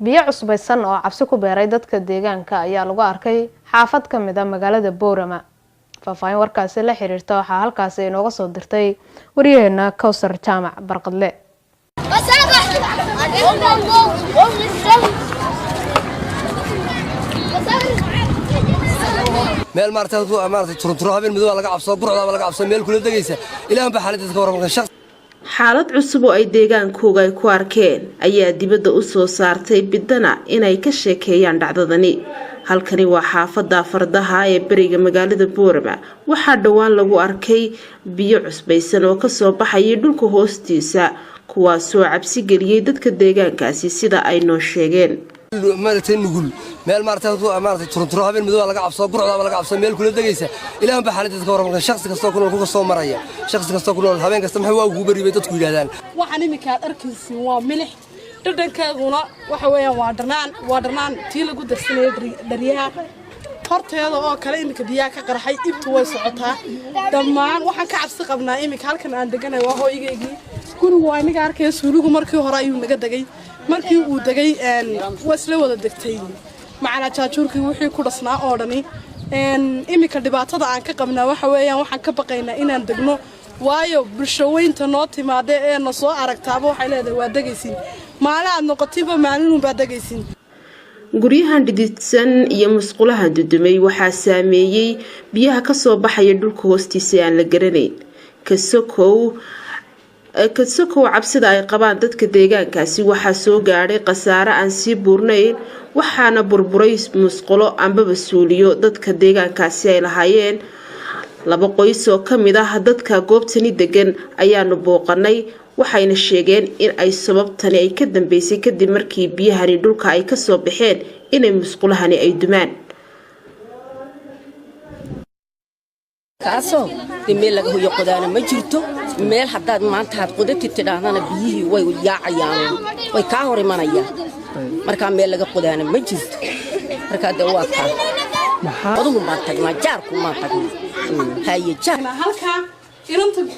biyo cusbaysan oo cabsi ku beeray dadka deegaanka ayaa lagu arkay xaafad ka mid ah magaalada Boorama. Faahfaahin warkaasi la xiriirta waxaa halkaas inooga soo dirtay wariyaheena Kawsar Jaamac Barqadle. meel maartay turturo habeen midoo laga cabso burcda laga cabso meel kula dagaysa ilaahan ba xaaladda ka warramay shakhs xaalad cusub oo ay deegaankooga ay ku arkeen ayaa dibadda u soo saartay bidana inay ka sheekeeyaan dhacdadani. halkani waa xaafadda Fardaha ee bariga magaalada Boorama. waxaa dhawaan lagu arkay biyo cusbaysan oo ka soo baxay dhulka hoostiisa kuwaas oo cabsi geliyay dadka deegaankaasi sida ay noo sheegeen. maartay nugul meel maartay turturo habeen midoo laga cabso burcda laga cabso meel kula dagaysa ilaahan ba xaaladda ka warramay shakhs kasta ku soo maraya shakhs kasta ku nool habeen kasta maxay ugu bari bay dadku yiraahdaan waxaan imika arkaysiin waa milix dhadhankeeduna waxa weeyaan waa dhanaan tii lagu darsanay dariyaha horteeda oo kale imika biyaha ka qarxay ibtu way socotaa dhammaan waxaan ka cabsi qabnaa imika halkan aan deganahay waa hooyageygii gurigu waa inaga arkay suuligu markii hore ayuu naga dagay markii uu dagay wasla wada degtay macna jaajuurkii wixii ku dhasnaa oo dhani imika dhibaatada aan ka qabnaa waxa weeyaan waxaan ka baqaynaa inaan degno waayo bulshaweynta noo timaade ee na soo aragtaaba waxay leedahay waa dagaysiin maalin aad noqotiba maalin baa dagaysiin. guryahan dhididsan iyo musqulaha dudumay waxaa saameeyay biyaha ka soo baxaya dhulka hoostiisa aan la garanayn. kasokow cabsida ay qabaan dadka deegaankaasi waxaa soo gaadhay khasaare aan sii buurnayn waxaana burburay musqulo ambaba suuliyo dadka deegaankaasi ay lahaayeen. laba qoys oo ka mid ah dadka goobtani degan ayaanu booqanay waxayna sheegeen in ay sababtani ay ka dambeysay kadib markii biyahani dhulka ay ka soo baxeen inay musqulahani ay dumaan. kaasoo meel laga hoyo qodaana ma jirto meel haddaad maanta had qodatid tidhaahdana biyihii way yaacayaan way kaa hor imanayaan markaa meel laga qodaana ma jirto markaa dee waa kaa adugu maan tagnaa jaarku maan tagnaa haye jaar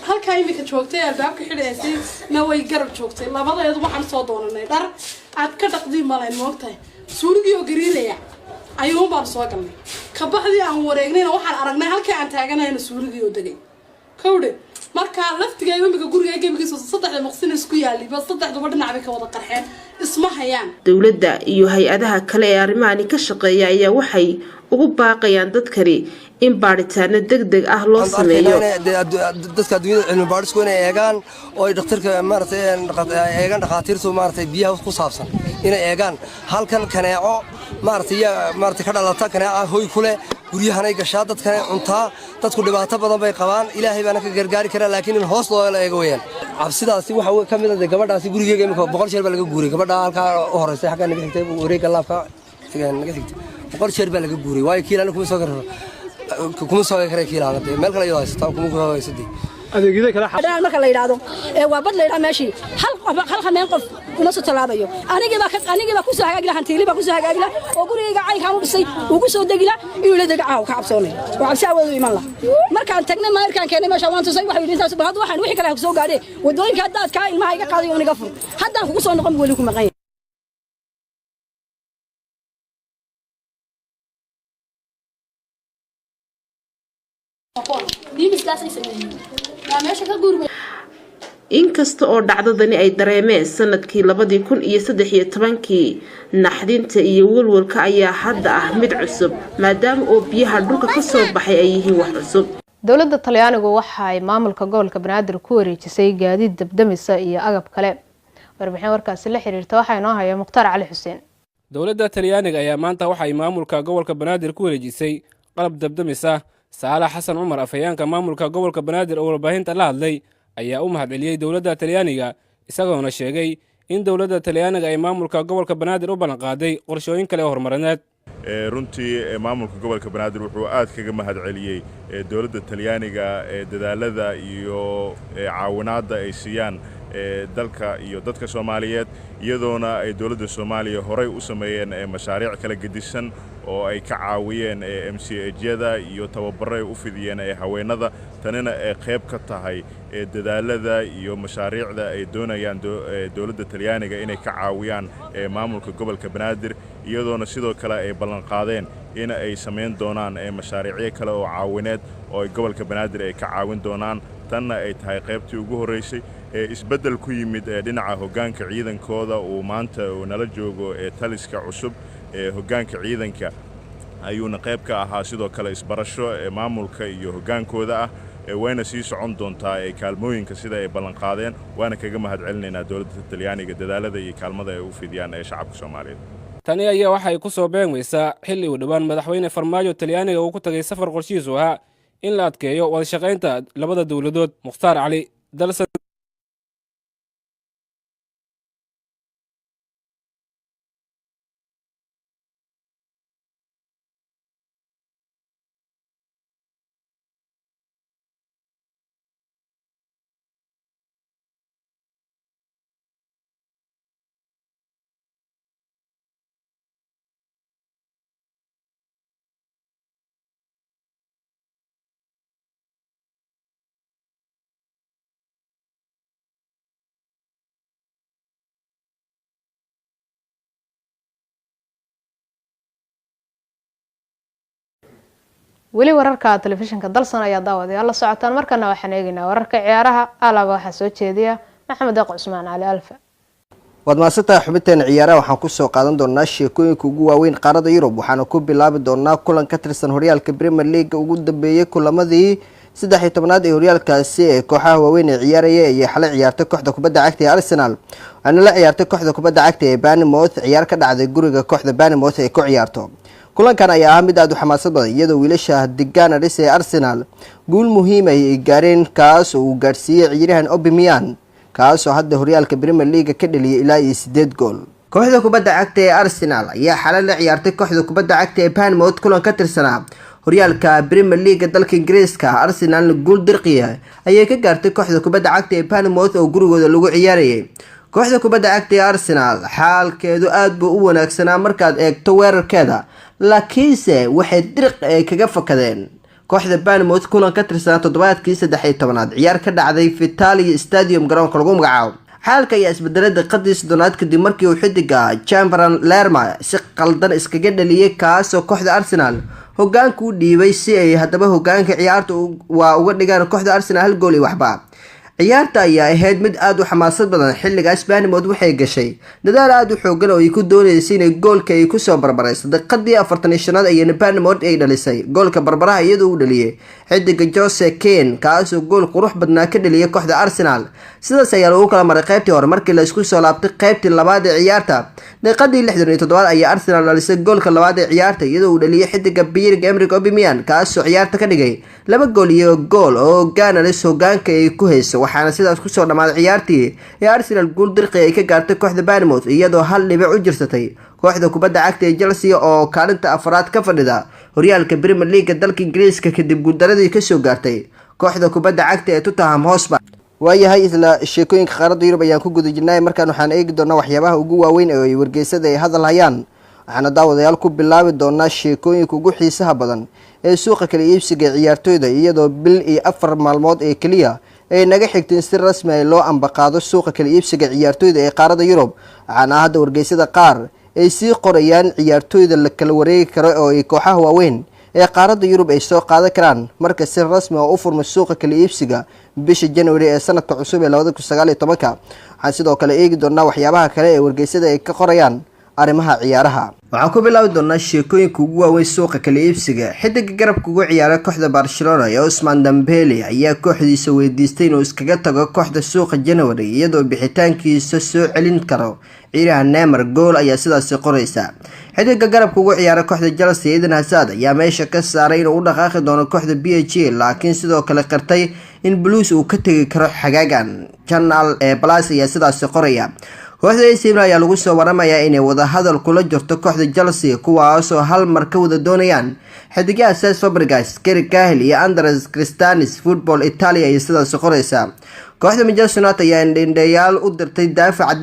halkaa imika joogtay albaabka xidhaysay na way garab joogtay labadeedu waxaan soo doonanay dhar aad ka dhaqdii malayn moogtahay suuligii oo gariinaya ayuun baan soo galnay kabaxdii aan wareegnayna waxaan aragnay halkii aan taaganayna suuligii oo degay kowdhe markaa laftigeeda imika guriga gebigiisa saddexda maqsin isku yaaliba saddexduba dhinac bay ka wada qarxeen isma hayaan. dowladda iyo hay-adaha kale ee arrimahani ka shaqeeya ayaa waxay ugu baaqayaan dadkani in baaritaano degdeg ah loo sameeyo. dadka adduunyada cilmi baarisku inay eegaan oo ay dhakhtarka maartay eegaan dhaqaatiirtu maartay biyaha ku saabsan inay eegaan halkan kaneeco maartay ka dhalata kaneeca hoy kule guryahanay gashaa dadkan cuntaa dadku dhibaato badan bay qabaan ilaahay baana ka gargaari karaa laakiin in hoos loo eego weeyaan. cabsidaasi waxa ka mid ah gabadhaasi gurigeega imika 100 jeer baa laga guuray gabadha halka u horeysay xagga naga xigtay wareega laafka naga xigtay 100 jeer baa laga guuray waayo kiilana kuma soo garay kiilana meel kale ayuu haystaa kuma soo haysadii adeegyada kala xadaan marka la yiraahdo waa bad la yiraahdo meeshii hal khameen qof kuma soo talaabayo aniga ku soo hagaagila hantiili baa ku soo hagaagila oo guriga caynkaan u dhisay ugu soo degila iyo la dagacaw ka cabsoonay oo cabsi awood u iman la markaan tagnay markaan keenay meesha waan tusay waxa yidhi taas hadda waxaan wixii kale ku soo gaadhay wadooyinka dadka ilmaha iga qaaday oo niga fur haddaan kugu soo noqon wali ku maqan inkasta oo dhacdadani ay dareemeen sanadkii 2013 naxdinta iyo walwalka ayaa hadda ah mid cusub maadaama oo biyaha dhulka ka soo baxay ay yihiin wax cusub. dowladda Talyaanigu waxa ay maamulka gobolka Banaadir ku wareejisay gaadiid dabdamisa iyo agab kale. warbixin warkaasi la xiriirta waxa inoo haya Muqtaar Cali Xuseen. dowladda Talyaaniga ayaa maanta waxa ay maamulka gobolka Banaadir ku wareejisay qalab dabdamisa. Saalax Xasan Umar afayeenka maamulka gobolka Banaadir oo warbaahinta la hadlay ayaa u mahadceliyay dowladda Talyaaniga isagoona sheegay in dowladda Talyaaniga ay maamulka gobolka Banaadir u ballan qaaday qorshooyin kale oo horumarineed. runtii maamulka gobolka Banaadir wuxuu aad kaga mahadceliyay dowladda Talyaaniga dadaalada iyo caawinaadda ay siiyaan dalka iyo dadka Soomaaliyeed iyadoona ay dawladda Soomaaliya horay u sameeyeen mashaariic kala gedisan oo ay ka caawiyeen MCA-yada iyo tababaray u fidiyeen haweenada tanina ay qayb ka tahay dadaalada iyo mashaariicda ay doonayaan dawladda Talyaaniga inay ka caawiyaan maamulka gobolka Banaadir iyadoona sidoo kale ay ballan qaadeen in ay sameyn doonaan mashaariic kale oo caawineed oo gobolka Banaadir ay ka caawin doonaan tanna ay tahay qaybtii ugu horeysay isbedel ku yimid dhinaca hoggaanka ciidankooda oo maanta nala joogo taliska cusub hoggaanka ciidanka ayuuna qayb ka ahaa sidoo kale isbarasho maamulka iyo hoggaankooda ah wayna sii socon doontaa kaalmooyinka sida ay ballan qaadeen waana kaga mahadcelinaynaa dawladda Talyaaniga dadaalada iyo kaalmada ay u fidiyaan shacabka Soomaaliyeed tani ayaa waxay ku soo beegmaysaa xilli uu dhawaan madaxweyne Farmaajo Talyaaniga uu ku tagay safar qorshihiisu ahaa in la adkeeyo wada shaqaynta labada dawladood Mukhtaar Cali dalsa weli wararka telefishinka dalsan ayaa daawadayaal la socotaan markana waxaan eegaynaa wararka ciyaaraha alaba waxa soo jeediya Maxamed Deeq Cusmaan Cali Alfa waad maasantahay xubinteena ciyaaraha waxaan ku soo qaadan doonaa sheekooyinka ugu waaweyn qaaradda Yurub waxaana ku bilaabi doonaa kulan ka tirsan horyaalka Premier League ugu dambeeyay kulamadii 13aad ee horyaalkaasi ee kooxaha waaweyn ee ciyaaraya ay xalay ciyaartay kooxda kubadda cagta ee Arsenal waxaana la ciyaartay kooxda kubadda cagta ee Bournemouth ciyaar ka dhacday guriga kooxda Bournemouth ee ku ciyaarto kulankan ayaa ah mid aad u xamaasad badan iyadoo wiilasha Gunners ee Arsenal guul muhiim ay gaareen kaas oo uu gaarsiiyay ciyaaryahan Aubameyang kaas oo hadda horyaalka Premier League ka dhaliyay ilaa 8 gool kooxda kubadda cagta ee Arsenal ayaa xalay la ciyaartay kooxda kubadda cagta ee Bournemouth kulan ka tirsanaa horyaalka Premier League dalka Ingiriiska Arsenal guul dirqiya ayay ka gaartay kooxda kubadda cagta ee Bournemouth oo gurigooda lagu ciyaarayay kooxda kubadda cagta ee Arsenal xaalkeedu aad buu u wanaagsanaa markaad eegto weerarkeeda laakiinse waxay dirq ay kaga fakadeen kooxda Bournemouth kulan ka tirsanaa toddobaadkii 13aad ciyaar ka dhacday Vitality Stadium garoonka lagu magacaabo xaalka ayaa isbedelay daqiiqadii 30aad kadib markii uu xidiga Chamberlain Lerma si qaldan iskaga dhaliyay kaas oo kooxda Arsenal hoggaanka u dhiibay si ay hadaba hoggaanka ciyaarta waa uga dhigaan kooxda Arsenal hal gool iyo waxba ciyaarta ayaa ahayd mid aad u xamaasad badan xilligaas Bournemouth waxay gashay dadaal aad u xooggan oo ay ku doonaysay inay goolka ay ku soo barbarayso daqiiqadii 45aad ayay Bournemouth ay dhalisay goolka barbaraha iyadoo uu dhaliyay xidiga Jose Kane kaas oo gool qurux badnaa ka dhaliyay kooxda Arsenal sidaas ayaa lagu kala maray qaybtii hore markii la isku soo laabtay qaybtii labaad ee ciyaarta daqiiqadii 67aad ayaa Arsenal dhalisay goolka labaad ee ciyaarta iyadoo uu dhaliyay xidiga Pierre-Emerick Aubameyang kaas oo ciyaarta ka dhigay 2 gool iyo gool oo Gunners hoggaanka ay ku hayso waxaana sidaas ku soo dhamaaday ciyaartii ee Arsenal guul dirqi ay ka gaartay kooxda Bournemouth iyadoo hal dhibic u jirsatay kooxda kubadda cagta ee Chelsea oo kaalinta afraad ka fadhida horyaalka Premier League dalka Ingiriiska kadib guuldaradii ka soo gaartay kooxda kubadda cagta ee Tottenham Hotspur waayahay isla sheekooyinka qaaradda Yurub ayaan ku guda jirnay markaan waxaan eegi doonaa waxyaabaha ugu waaweyn ee wargeysada ay hadal hayaan waxaana daawadayaal ku bilaabi doonaa sheekooyinka ugu xiisaha badan ee suuqa kala iibsiga ciyaartooyda iyadoo bil iyo 4 maalmood ee kaliya ay naga xigteen si rasmi ah loo ambaqaado suuqa kala iibsiga ciyaartooyda ee qaaradda Yurub waxaana hadda wargeysada qaar ay sii qorayaan ciyaartooyda la kala wareegi karo oo ay kooxaha waaweyn ee qaaradda Yurub ay soo qaadan karaan marka si rasmi ah u furmo suuqa kala iibsiga bisha January ee sanadka cusub ee 2019 waxaan sidoo kale eegi doonaa waxyaabaha kale ee wargeysada ay ka qorayaan arrimaha ciyaaraha waxaan ku bilaabi doonaa sheekooyinka ugu waaweyn suuqa kala iibsiga xidiga garabka ugu ciyaara kooxda Barcelona ee Ousmane Dembele ayaa kooxdiisa weydiistay inuu iskaga tago kooxda suuqa January iyadoo bixitaankiisa soo celin karo ciyaaraha Neymar gool ayaa sidaas qoraysa xidiga garabka ugu ciyaara kooxda Chelsea Eden Hazard ayaa meesha ka saaray inuu u dhaqaaqi doono kooxda PSG laakiin sidoo kale qartay in Blues uu ka tagi karo xagaagan Channel Plus ayaa sidaas qoraya kooxda AC Milan ayaa lagu soo waramayaa inay wada hadal kula jirto kooxda Chelsea kuwaas oo hal mar ka wada doonayaan xidigaha Cesc Fabregas, Gary Cahill iyo Andres Christensen Football Italia ay sidaas qoraysa kooxda Manchester United ayaa indhayaal u dirtay daafaca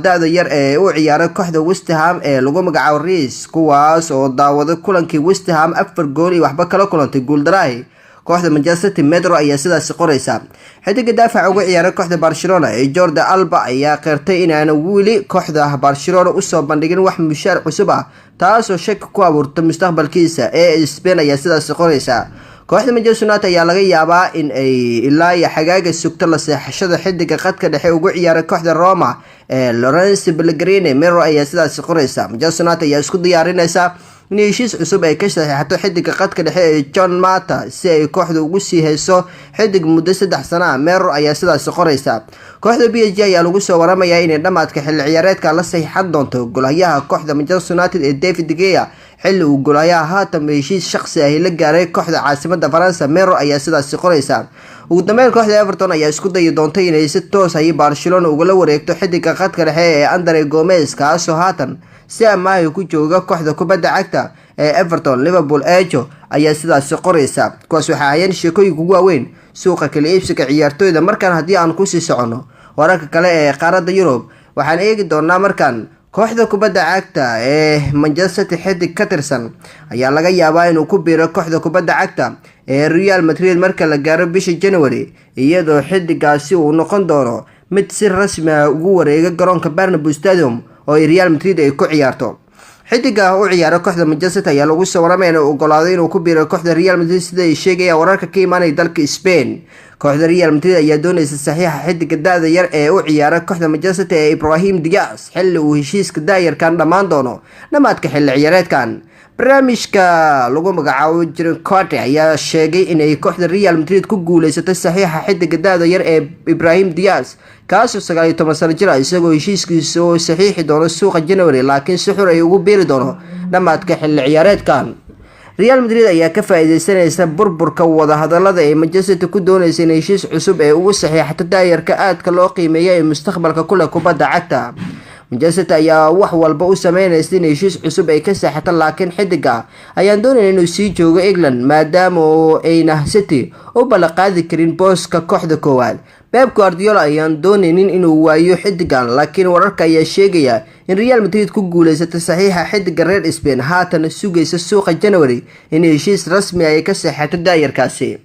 da'da yar ee u ciyaaray kooxda West Ham ee lagu magacaabo Reece, kuwaas oo daawaday kulankii West Ham 4 gool iyo waxba kala kulantay guuldaraahi. kooxda Manchester City Metro ayaa sidaas qoraysa. xidiga daafaca uga ciyaaray kooxda Barcelona ee Jordi Alba ayaa qeyrtay in aan wili kooxda Barcelona u soo bandhigin wax mushaar cusub ah, taasoo shaki ku abuurtay mustaqbalkiisa. ee Spain ayaa sidaas qoraysa. kooxda Manchester United ayaa laga yaabaa in ay ilaa iyo xagaaga sugto la seexashada xidiga qadka dhexe uga ciyaaray kooxda Roma ee Lorenzo Pellegrini. Metro ayaa sidaas qoraysa. Manchester United ayaa isku diyaarinaysa in heshiis cusub ay ka saxiixato xidiga qadka dhexe ee John Mata si ay kooxda ugu sii hayso xidig muddo 3 sano ah. Metro ayaa sidaas qoraysa. kooxda PSG ayaa lagu soo waramayaa inay dhamaadka xilli ciyaareedka la saxiixan doonto golayaha kooxda Manchester United ee David De Gea, xilli uu golayaha haatan heshiis shakhsi ah la gaaray kooxda caasimada Faransa. Metro ayaa sidaas qoraysa. ugu dambeyn kooxda Everton ayaa isku dayi doontay inay si toos ah Barcelona uga la wareegto xidiga qadka dhexe ee Andre Gomes, kaasoo haatan si amaahi ku jooga kooxda kubadda cagta ee Everton. Liverpool Ejo ayaa sidaas qoraysa. kuwaas waxa ayaan sheekooyin ugu waaweyn suuqa kala iibsiga ciyaartooyda. markaan haddii aan ku sii socono wararka kale ee qaaradda Yurub, waxaan eegi doonaa markaan kooxda kubadda cagta ee Manchester City xidig ka tirsan ayaa laga yaabaa inuu ku biiro kooxda kubadda cagta ee Real Madrid marka la gaaro bisha January, iyadoo xidigaasi uu noqon doono mid si rasmi ah ugu wareega garoonka Bernabeu Stadium oo Real Madrid ay ku ciyaarto. xidiga u ciyaara kooxda Manchester ayaa lagu soo waramayaa inuu ogolaaday inuu ku biiro kooxda Real Madrid sida ay sheegayaan wararka ka imaanaya dalka Spain. kooxda Real Madrid ayaa doonaysa saxiixa xidiga da'da yar ee u ciyaara kooxda Manchester ee Ibrahim Diaz, xilli uu heshiiska daayarkan dhammaan doono dhamaadka xilli ciyaareedkan. barnaamijka lagu magacaabo jirin Cote ayaa sheegay in ay kooxda Real Madrid ku guuleysatay saxiixa xidiga da'da yar ee Ibrahim Diaz, kaasoo 19 sano jir ah, isagoo heshiiskiisa oo saxiixi doono suuqa January, laakiin si xur ay ugu biiri doono dhamaadka xilli ciyaareedkan. Real Madrid ayaa ka faa'iideysanaysa burburka wada hadallada ee Manchester ku doonaysa in heshiis cusub ee ugu saxiixato daayarka aadka loo qiimeeyo ee mustaqbalka kula kubadda cagta. Manchester ayaa wax walba u sameynaysa in heshiis cusub ay ka saxiixato, laakiin xidiga ayaan doonayn inuu sii joogo England maadaama ayna City u balaqaadi karin booska kooxda koowaad. Pep Guardiola ayaan doonaynin inuu waayo xidigan, laakiin wararka ayaa sheegaya in Real Madrid ku guuleysatay saxiixa xidiga reer Spain, haatan sugaysa suuqa January in heshiis rasmi ah ay ka saxiixato daayarkaasi.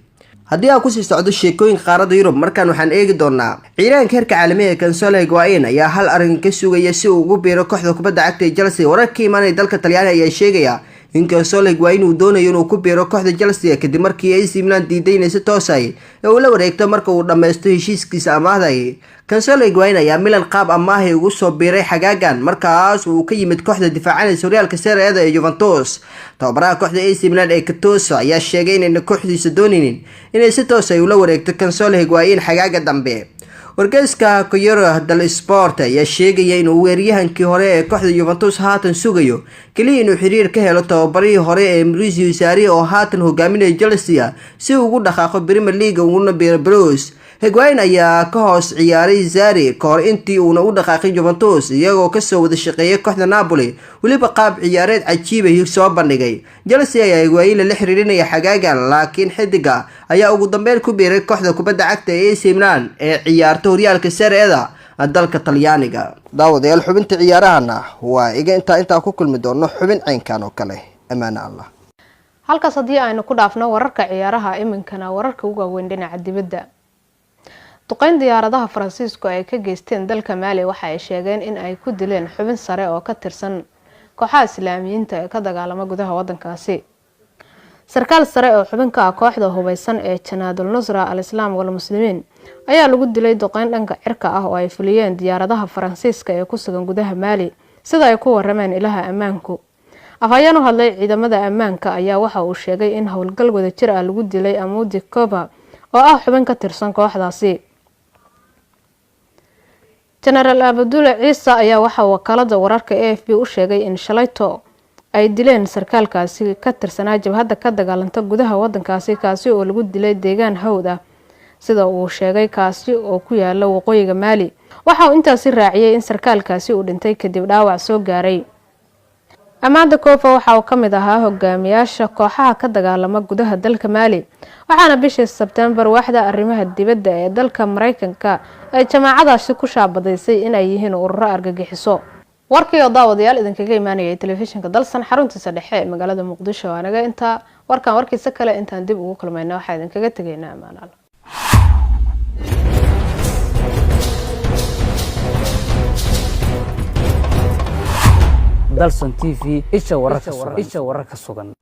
haddii aan kusii socdo sheekooyinka qaaradda Yurub, markaan waxaan eegi doonaa ciidanka heerka caalamiga ee Cancelo Higuain ayaa hal arrin ka sugaya si uu ugu biiro kooxda kubadda cagta ee Chelsea. wararka imaanaya dalka Talyaani ayaa sheegaya in Cancelo Higuain uu doonayo inuu ku biiro kooxda Chelsea kadib markii AC Milan diiday inay si toos ah u la wareegto marka uu dhameysto heshiiskiisa amaahda. Cancelo Higuain ayaa Milan qaab amaahi ugu soo biiray xagaagan markaas uu ka yimid kooxda difaacanaysa horyaalka Serie A ee Juventus. tababaraha kooxda AC Milan ee Gattuso ayaa sheegay in kooxdiisa doonaynin inay si toos ah u la wareegto Cancelo Higuain xagaaga dambe. wargeyska Corriere dello Sport ayaa sheegaya inuu weeraryahankii hore ee kooxda Juventus haatan sugayo kaliya inuu xiriir ka helo tababarihii hore ee Maurizio Sarri oo haatan hogaaminaya Chelsea si uu ugu dhaqaaqo Premier League uuna biiro Blues. Higuain ayaa ka hoos ciyaaray Sarri kahor intii uuna u dhaqaaqin Juventus, iyagoo ka soo wada shaqeeyay kooxda Napoli, waliba qaab ciyaareed cajiib ah soo bandhigay. Chelsea ayaa Higuain la xiriirinaya xagaagan, laakiin xidiga ayaa ugu dambeyn ku biiray kooxda kubadda cagta ee AC Milan ee ciyaarta horyaalka Serie A dalka Talyaaniga. daawadayaal, xubinta ciyaarahana waa iga intaa ku kulmi doono xubin caynkan oo kale. amaana Allah. halkaas haddii aynu ku dhaafno wararka ciyaaraha, iminkana wararka ugu waaweyn dhinaca dibadda. duqeyn diyaaradaha Faransiisku ay ka geysteen dalka Mali waxa ay sheegeen in ay ku dileen xubin sare oo ka tirsan kooxaha Islaamiyiinta ee ka dagaalama gudaha wadankaasi. sarkaal sare oo xubin ka ah kooxda hubeysan ee Janaadul Nusra al-Islaam wal Muslimiin ayaa lagu dilay duqeyn dhanka cirka ah oo ay fuliyeen diyaaradaha Faransiiska ee ku sugan gudaha Mali, sida ay ku warameen ilaha ammaanku. afhayeen u hadlay ciidamada ammaanka ayaa waxa uu sheegay in howlgal wada jir ah lagu dilay Amoudi Koba oo ah xubin ka tirsan kooxdaasi. General Abdullah Ciise ayaa waxa wakaalada wararka AFP u sheegay in shalayto ay dileen sarkaalkaasi ka tirsanaa jabhadda ka dagaalanta gudaha wadankaasi, kaasi oo lagu dilay deegaan hawd ah sida uu sheegay, kaasi oo ku yaala waqooyiga Mali. waxa uu intaasi raaciyay in sarkaalkaasi uu dhintay kadib dhaawac soo gaaray. Amanda Kofa waxa uu kamid ahaa hogaamiyaasha kooxaha ka dagaalama gudaha dalka Mali waxaana bishii September waaxda arrimaha dibadda ee dalka Mareykanka ay jamaacadaasi ku shaabadaysay in ay yihiin ururo argagixiso. warkii oo daawadayaal idinkaga imaanayay telefishinka dalsan xaruntiisa dhexe ee magaalada Muqdisho anaga inta warkiisa kale intaan dib ugu kulmayna waxa idinkaga tageynaa amaanal dalsan TV isha wararka sugan